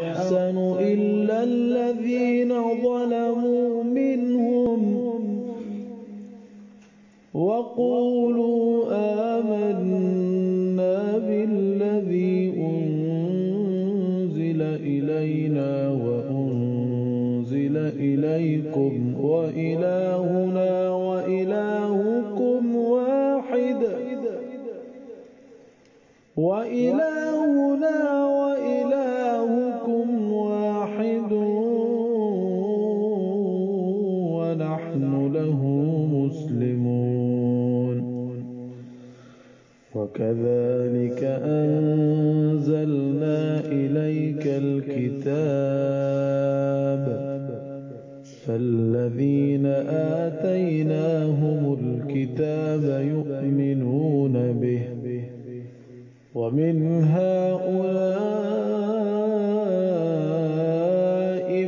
يحسن إلا الذين ظلموا منهم وقولوا آمنا بالذي أنزل إلينا وأنزل إليكم وإلهنا وإلهكم واحد ونحن له مسلمون. وكذلك أنزلنا إليك الكتاب فالذين آتيناهم الكتاب يؤمنون به ومن هؤلاء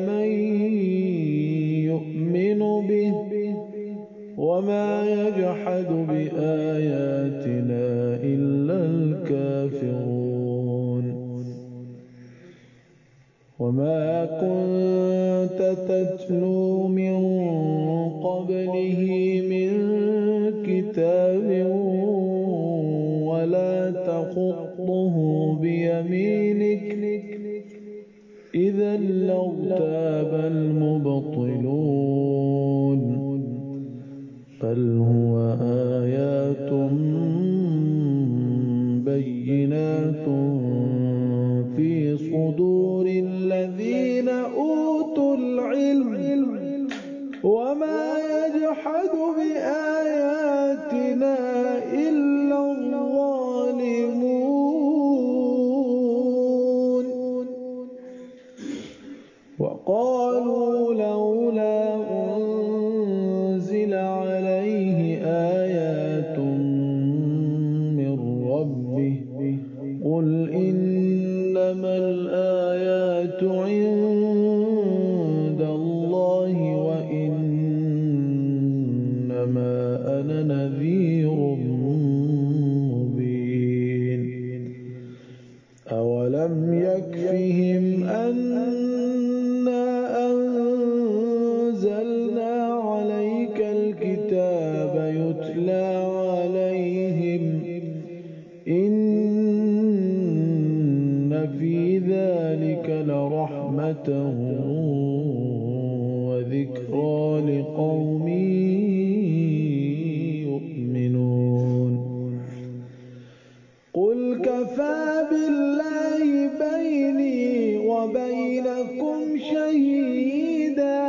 من يؤمن به وما يجحد بآياتنا إلا الكافرون. وما كنت تتلو من قبله من كتاب ولا تخطه بيمينك إذا لارتاب المبطلون بل هو آيات بينات في صدور الذين أوتوا العلم وما يجحد بآياتنا إلا الظالمون. وقالوا لولا أنزل عليه آيات من ربه قل إنما الآيات عند الله وإنما أنا نذير مبين. أولم يكفهم أنا أنزلنا عليك الكتاب يتلى عليهم إن في ذلك لرحمة وذكرى لقوم يؤمنون. قل كفى بالله بيني وبينكم شهيدا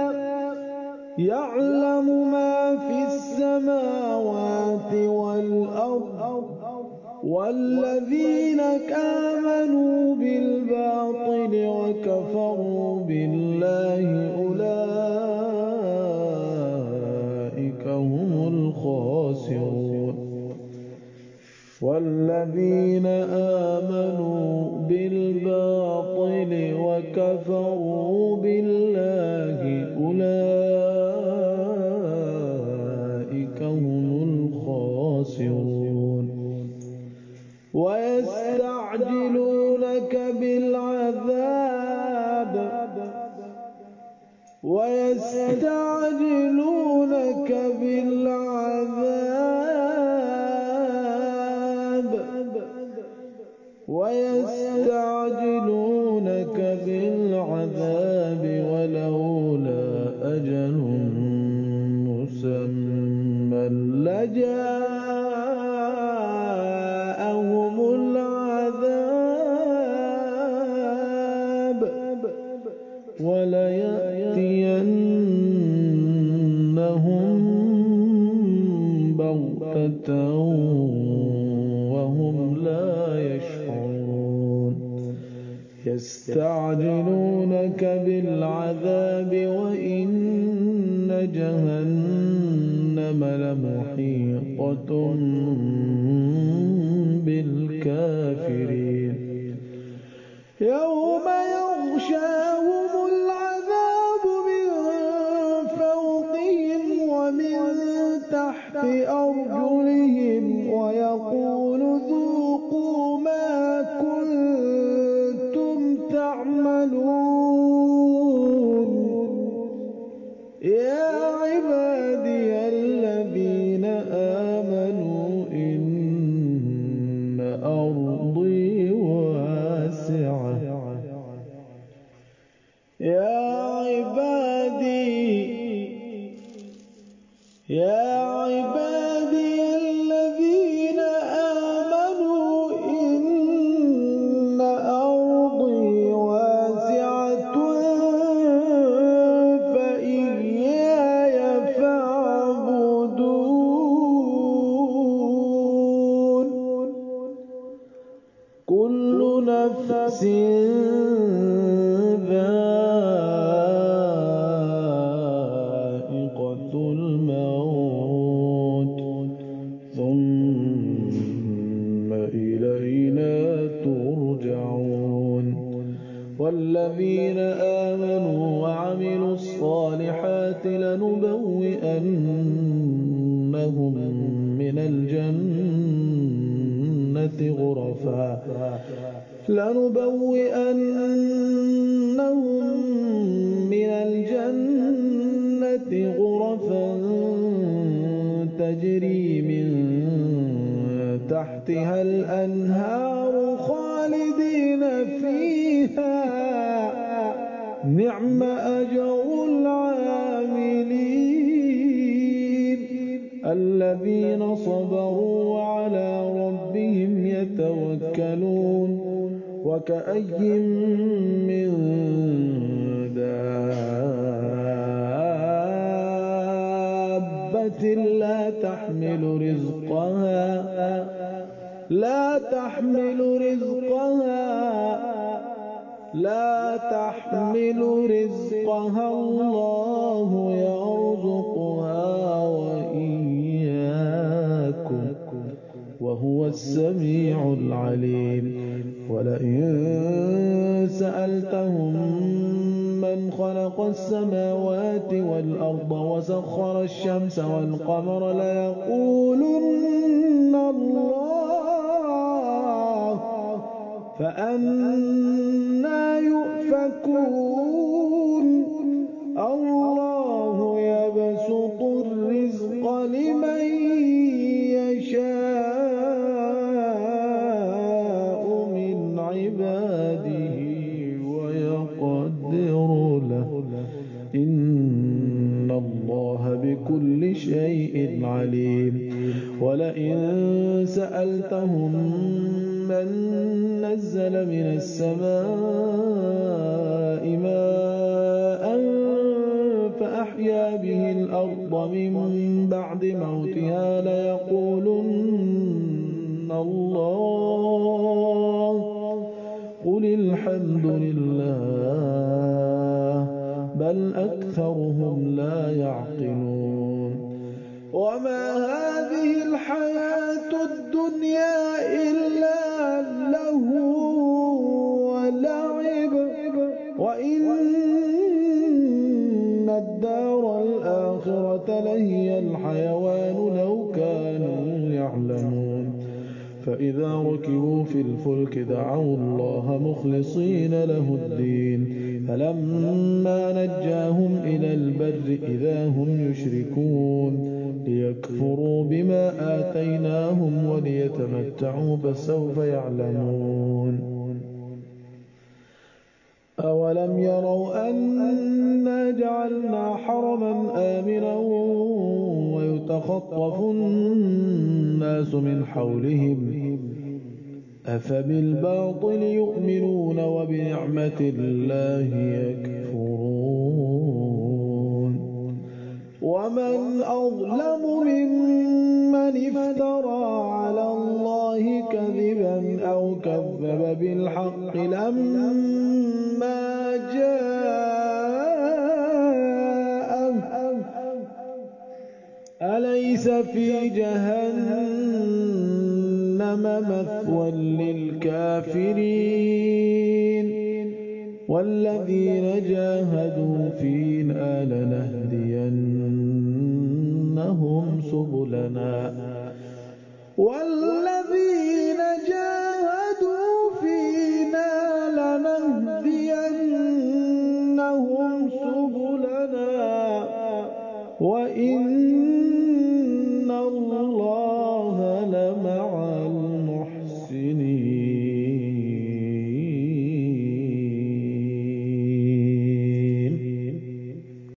يعلم ما في السماوات والأرض والذين آمنوا بالباطل وكفروا بالله أولئك هم الخاسرون. والذين آمنوا بالباطل وكفروا بالله أولئك هم الخاسرون. ويستعجلونك بالعذاب ولولا أجل مسمى لجاءهم العذاب وليأتينهم بغتة وهم لا يشعرون. يستعجلونك بالعذاب وإن جهنم لمحيطة بالكافرين. يوم يغشاهم العذاب من فوقهم ومن تحت أرجلهم ويقول ذوقوا ما كنتم تعملون. تعملون يا عبادي الذين آمنوا إن أرضي واسعة يا عبادي الذين آمنوا إن أرضي واسعة فإياي فاعبدون كل نفس ذائقة الموت ثم إلينا ترجعون والذين آمنوا وعملوا الصالحات لنبوئنهم من الجنة غرفا تجري من تحتها الأنهار خالدين فيها نعم أجر العاملين الذين صبروا وعلى ربهم يتوكلون وكأي من دابة لا تحمل رزقها الله يرزقها وإياكم وهو السميع العليم ولئن سألتهم من خلق السماوات والأرض وسخر الشمس والقمر ليقولن الله فأنى يؤفكون الله يبسط الرزق لمن يشاء من عباده ويقدر له إن الله بكل شيء عليم ولئن سألتهم من نزل من السماء ماء فأحيا به الأرض من بعد موتها ليقولن الله قل الحمد لله بل أكثرهم لا يعقلون وما هذه الحياة الدنيا إلا لهو ولعب وإن الدار الآخرة لهي الحيوان لو كانوا يعلمون فإذا ركبوا في الفلك دعوا الله مخلصين له الدين فلما نجاهم إلى البر إذا هم يشركون ليكفروا بما آتيناهم وليتمتعوا فسوف يعلمون أولم يروا أنا جعلنا حرما آمنا ويتخطف الناس من حولهم أفبالباطل يؤمنون وبنعمة الله يكفرون ومن أظلم ممن افترى على الله كذبا أو كذب بالحق لما جاءه أليس في جهنم مثوى للكافرين والذين جاهدوا فينا لنهدينهم سبلنا